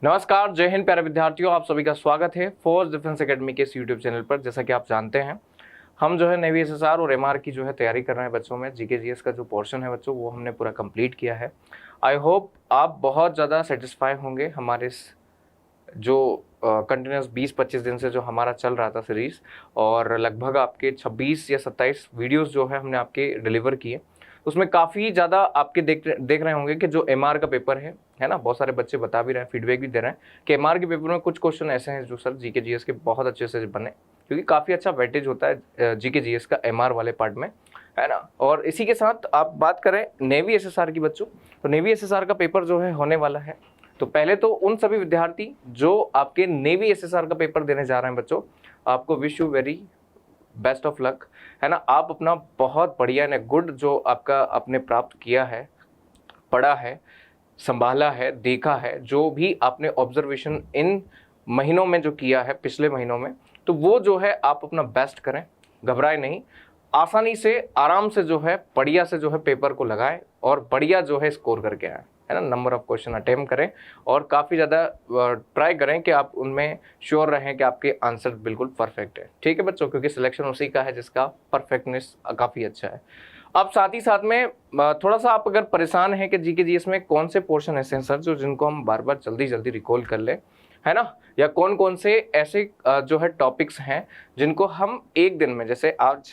नमस्कार, जय हिंद प्यारे विद्यार्थियों, आप सभी का स्वागत है फोर्स डिफेंस एकेडमी के इस यूट्यूब चैनल पर। जैसा कि आप जानते हैं, हम जो है नेवी एसएसआर और एमआर की जो है तैयारी कर रहे हैं बच्चों में। जीके जीएस का जो पोर्शन है बच्चों, वो हमने पूरा कंप्लीट किया है। आई होप आप बहुत ज़्यादा सेटिस्फाई होंगे हमारे इस जो कंटिन्यूस 20-25 दिन से जो हमारा चल रहा था सीरीज़, और लगभग आपके 26 या 27 वीडियोस जो है हमने आपके डिलीवर किए। उसमें काफ़ी ज़्यादा आपके देख रहे होंगे कि जो एमआर का पेपर है ना, बहुत सारे बच्चे बता भी रहे हैं, फीडबैक भी दे रहे हैं कि एमआर के पेपर में कुछ क्वेश्चन ऐसे हैं जो सर जीके जीएस के बहुत अच्छे से बने, क्योंकि काफ़ी अच्छा वेटेज होता है जीके जीएस का एमआर वाले पार्ट में, है ना। और इसी के साथ आप बात करें नेवी एसएसआर की बच्चों, तो नेवी एसएसआर का पेपर जो है होने वाला है। तो पहले तो उन सभी विद्यार्थी जो आपके नेवी एसएसआर का पेपर देने जा रहे हैं बच्चों, आपको wish you very best of luck, है ना। आप अपना बहुत बढ़िया ने गुड जो आपका आपने प्राप्त किया है, पढ़ा है, संभाला है, देखा है, जो भी आपने ऑब्जर्वेशन इन महीनों में जो किया है, पिछले महीनों में, तो वो जो है आप अपना बेस्ट करें, घबराए नहीं, आसानी से आराम से जो है बढ़िया से जो है पेपर को लगाएं और बढ़िया जो है स्कोर करके आए, है ना। नंबर ऑफ क्वेश्चन अटेम्प्ट करें और काफ़ी ज़्यादा ट्राई करें कि आप उनमें श्योर रहें कि आपके आंसर बिल्कुल परफेक्ट है। ठीक है बच्चों, क्योंकि सिलेक्शन उसी का है जिसका परफेक्टनेस काफ़ी अच्छा है। अब साथ ही साथ में थोड़ा सा आप अगर परेशान हैं कि जीके जीएस में कौन से पोर्शन ऐसे हैं सर जो जिनको हम बार बार जल्दी जल्दी रिकॉल कर लें, है ना, या कौन कौन से ऐसे जो है टॉपिक्स हैं जिनको हम एक दिन में, जैसे आज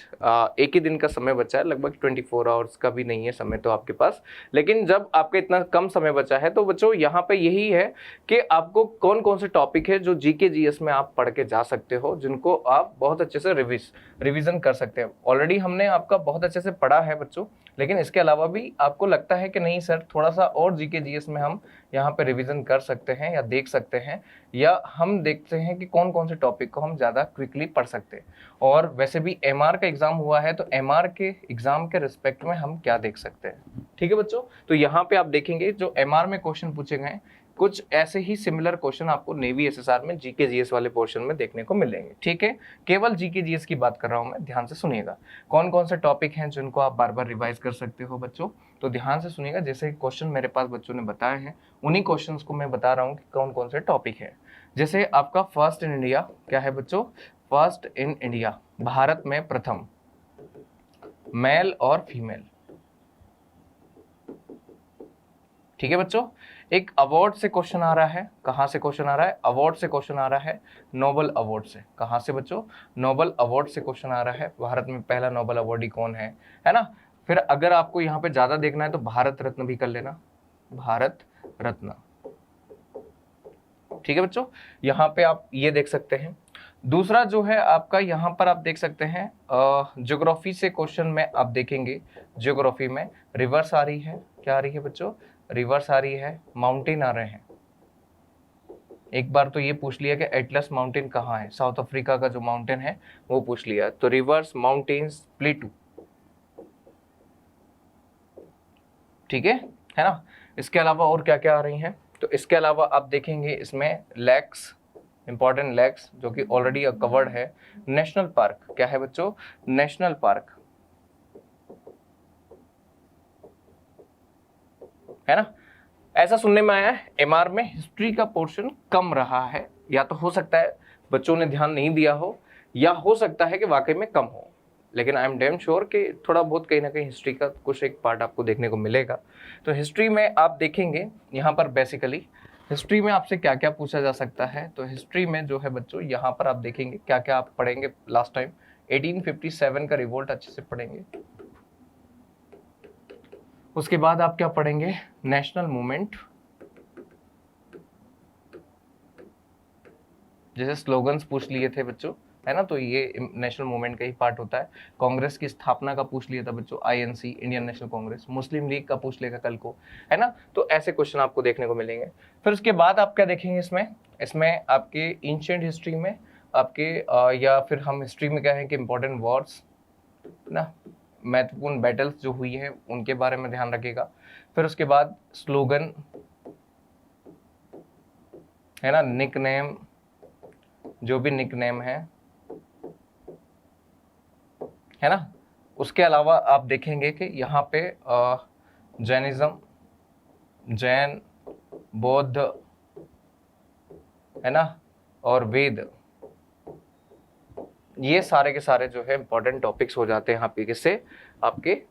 एक ही दिन का समय बचा है, लगभग 24 आवर्स का भी नहीं है समय तो आपके पास, लेकिन जब आपके इतना कम समय बचा है तो बच्चों यहाँ पे यही है कि आपको कौन कौन से टॉपिक है जो जीके जीएस में आप पढ़ के जा सकते हो, जिनको आप बहुत अच्छे से रिवीजन कर सकते हैं। ऑलरेडी हमने आपका बहुत अच्छे से पढ़ा है बच्चों, लेकिन इसके अलावा भी आपको लगता है कि नहीं सर थोड़ा सा और जीके जीएस में हम यहाँ पे रिवीजन कर सकते हैं या देख सकते हैं, या हम देखते हैं कि कौन कौन से टॉपिक को हम ज़्यादा क्विकली पढ़ सकते हैं। और वैसे भी एमआर का एग्जाम हुआ है, तो एमआर के एग्जाम के रिस्पेक्ट में हम क्या देख सकते हैं। ठीक है बच्चों, तो यहाँ पे आप देखेंगे जो एमआर में क्वेश्चन पूछे गए, कुछ ऐसे ही सिमिलर क्वेश्चन आपको नेवी एसएसआर में जीके जीएस वाले पोर्शन में देखने को मिलेंगे। ठीक है, केवल जीके जीएस की बात कर रहा हूं मैं, ध्यान से सुनिएगा। कौन कौन से टॉपिक हैं जिनको आप बार बार रिवाइज कर सकते हो बच्चों, तो ध्यान से सुनिएगा। जैसे क्वेश्चन मेरे पास बच्चों ने बताए हैं, उन्हीं क्वेश्चंस को मैं बता रहा हूँ कि कौन कौन से टॉपिक है। जैसे आपका फर्स्ट इन इंडिया क्या है बच्चों, फर्स्ट इन इंडिया, भारत में प्रथम, मेल और फीमेल। ठीक है बच्चों, एक अवार्ड से क्वेश्चन आ रहा है, कहां से क्वेश्चन आ रहा है, अवार्ड से क्वेश्चन आ रहा है, नोबल अवार्ड से। कहां से बच्चों, नोबल अवार्ड से क्वेश्चन आ रहा है। भारत में पहला नोबल अवार्डी कौन है ना। फिर अगर आपको यहाँ पे ज्यादा देखना है तो भारत रत्न भी कर लेना, भारत रत्न। ठीक है बच्चों, यहाँ पे आप ये देख सकते हैं। दूसरा जो है आपका यहाँ पर आप देख सकते हैं, ज्योग्राफी से क्वेश्चन में आप देखेंगे, ज्योग्राफी में रिवर्स आ रही है, क्या आ रही है बच्चों, रिवर्स आ रही है, माउंटेन आ रहे हैं। एक बार तो ये पूछ लिया कि एटलस माउंटेन कहाँ है, साउथ अफ्रीका का जो माउंटेन है वो पूछ लिया, तो रिवर्स, माउंटेन्स, प्लेटू। ठीक है ना। इसके अलावा और क्या क्या आ रही हैं, तो इसके अलावा आप देखेंगे इसमें लेक्स, इंपॉर्टेंट लेक्स जो कि ऑलरेडी कवर्ड है। नेशनल पार्क क्या है बच्चों, नेशनल पार्क, है ना। ऐसा सुनने में आया है एमआर में हिस्ट्री का पोर्शन कम रहा है, या तो हो सकता है बच्चों ने ध्यान नहीं दिया हो, या हो सकता है कि वाकई में कम हो, लेकिन आई एम डैम श्योर कि थोड़ा बहुत कहीं ना कहीं हिस्ट्री का कुछ एक पार्ट आपको देखने को मिलेगा। तो हिस्ट्री में आप देखेंगे यहाँ पर बेसिकली हिस्ट्री में आपसे क्या क्या पूछा जा सकता है, तो हिस्ट्री में जो है बच्चों यहाँ पर आप देखेंगे क्या क्या आप पढ़ेंगे। लास्ट टाइम 1857 का रिवोल्ट अच्छे से पढ़ेंगे, उसके बाद आप क्या पढ़ेंगे, नेशनल मूवमेंट, जैसे स्लोगन्स पूछ लिए थे बच्चों, है ना, तो ये नेशनल मूवमेंट का ही पार्ट होता है। कांग्रेस की स्थापना का पूछ लिया था बच्चों, आईएनसी, इंडियन नेशनल कांग्रेस। मुस्लिम लीग का पूछ लेगा कल को, है ना, तो ऐसे क्वेश्चन आपको देखने को मिलेंगे। फिर उसके बाद आप क्या देखेंगे इसमें आपके एंशिएंट हिस्ट्री में आपके या फिर हम हिस्ट्री में क्या है कि इंपॉर्टेंट वॉर्स ना, महत्वपूर्ण बैटल्स जो हुई है उनके बारे में ध्यान रखिएगा। फिर उसके बाद स्लोगन, है ना, निक नेम, जो भी निक नेम है ना। उसके अलावा आप देखेंगे कि यहाँ पे जैनिज्म, जैन, बौद्ध, है ना, और वेद, ये सारे के सारे जो है इंपॉर्टेंट टॉपिक्स हो जाते हैं आपके किससे, आपके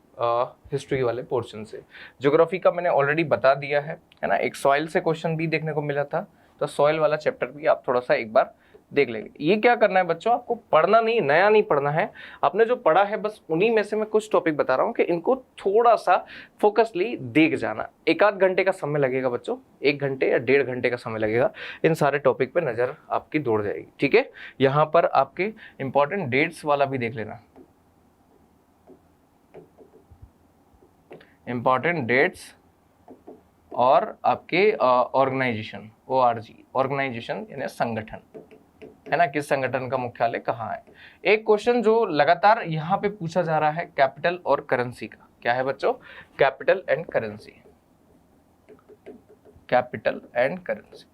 हिस्ट्री वाले पोर्शन से। ज्योग्राफी का मैंने ऑलरेडी बता दिया है ना, एक सॉइल से क्वेश्चन भी देखने को मिला था, तो सॉइल वाला चैप्टर भी आप थोड़ा सा एक बार देख लेंगे। ये क्या करना है बच्चों, आपको पढ़ना नहीं, नया नहीं पढ़ना है, आपने जो पढ़ा है बस उन्हीं में से मैं कुछ टॉपिक बता रहा हूँ कि इनको थोड़ा सा फोकसली देख जाना। एक आध घंटे का समय लगेगा बच्चों, 1 घंटे या 1.5 घंटे का समय लगेगा, इन सारे टॉपिक पे नज़र आपकी दौड़ जाएगी। ठीक है, यहाँ पर आपके इंपॉर्टेंट डेट्स वाला भी देख लेना, इंपॉर्टेंट डेट्स और आपके ऑर्गेनाइजेशन, ORG, ऑर्गेनाइजेशन यानी संगठन, है ना, किस संगठन का मुख्यालय कहाँ है। एक क्वेश्चन जो लगातार यहाँ पे पूछा जा रहा है कैपिटल और करेंसी का, क्या है बच्चों, capital and currency, capital and currency.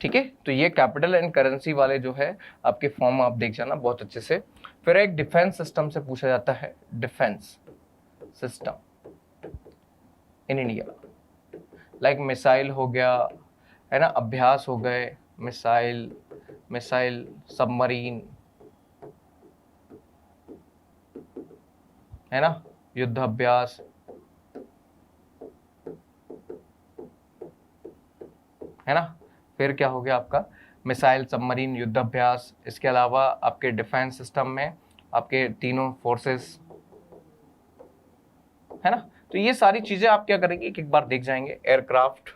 ठीक है, तो ये कैपिटल एंड करेंसी वाले जो है आपके फॉर्म आप देख जाना बहुत अच्छे से। फिर एक डिफेंस सिस्टम से पूछा जाता है, defence system in India, like missile हो गया, है ना, अभ्यास हो गए, मिसाइल सबमरीन, है ना, युद्ध अभ्यास, है ना। फिर क्या हो गया आपका मिसाइल सबमरीन युद्ध अभ्यास। इसके अलावा आपके डिफेंस सिस्टम में आपके तीनों फोर्सेस, है ना, तो ये सारी चीजें आप क्या करेंगे एक बार देख जाएंगे। एयरक्राफ्ट,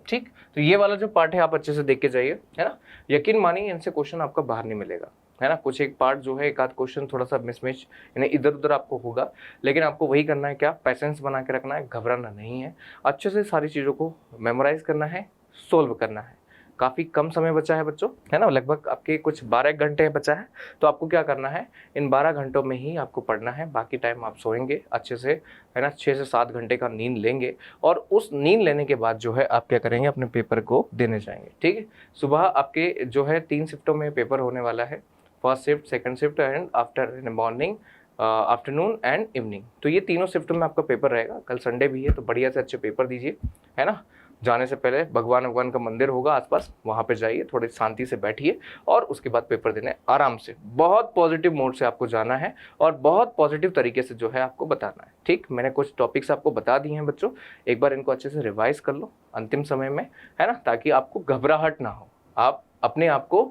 ठीक, तो ये वाला जो पार्ट है आप अच्छे से देख के जाइए, है ना। यकीन मानिए इनसे क्वेश्चन आपका बाहर नहीं मिलेगा, है ना। कुछ एक पार्ट जो है, एक आध क्वेश्चन थोड़ा सा मिसमैच यानी इधर उधर आपको होगा, लेकिन आपको वही करना है, क्या, पैसेंस बना के रखना है, घबराना नहीं है, अच्छे से सारी चीज़ों को मेमोराइज करना है, सोल्व करना है। काफ़ी कम समय बचा है बच्चों, है ना, लगभग आपके कुछ 12 घंटे बचा है, तो आपको क्या करना है, इन 12 घंटों में ही आपको पढ़ना है, बाकी टाइम आप सोएंगे अच्छे से, है ना, 6 से 7 घंटे का नींद लेंगे, और उस नींद लेने के बाद जो है आप क्या करेंगे, अपने पेपर को देने जाएंगे। ठीक है, सुबह आपके जो है 3 शिफ्टों में पेपर होने वाला है, first shift, second shift and after in morning, afternoon and evening, तो ये तीनों शिफ्टों में आपका पेपर रहेगा। कल संडे भी है, तो बढ़िया से अच्छे पेपर दीजिए, है ना। जाने से पहले भगवान का मंदिर होगा आसपास, वहाँ पे जाइए, थोड़ी शांति से बैठिए, और उसके बाद पेपर देने आराम से, बहुत पॉजिटिव मोड से आपको जाना है, और बहुत पॉजिटिव तरीके से जो है आपको बताना है। ठीक, मैंने कुछ टॉपिक्स आपको बता दिए हैं बच्चों, एक बार इनको अच्छे से रिवाइज कर लो अंतिम समय में, है ना, ताकि आपको घबराहट ना हो, आप अपने आप को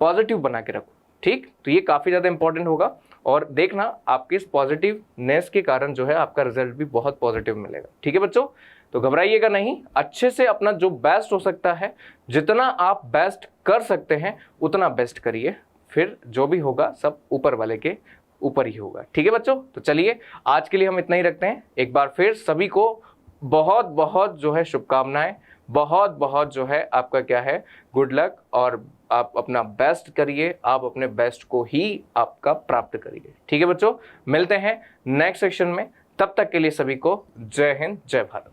पॉजिटिव बना के रखो। ठीक, तो ये काफ़ी ज़्यादा इंपॉर्टेंट होगा, और देखना आपके इस पॉजिटिवनेस के कारण जो है आपका रिजल्ट भी बहुत पॉजिटिव मिलेगा। ठीक है बच्चों, तो घबराइएगा नहीं, अच्छे से अपना जो बेस्ट हो सकता है, जितना आप बेस्ट कर सकते हैं उतना बेस्ट करिए, फिर जो भी होगा सब ऊपर वाले के ऊपर ही होगा। ठीक है बच्चों, तो चलिए आज के लिए हम इतना ही रखते हैं। एक बार फिर सभी को बहुत बहुत जो है शुभकामनाएं, बहुत बहुत जो है आपका क्या है गुड लक, और आप अपना बेस्ट करिए, आप अपने बेस्ट को ही आपका प्राप्त करिए। ठीक है बच्चों, मिलते हैं नेक्स्ट सेक्शन में, तब तक के लिए सभी को जय हिंद, जय भारत।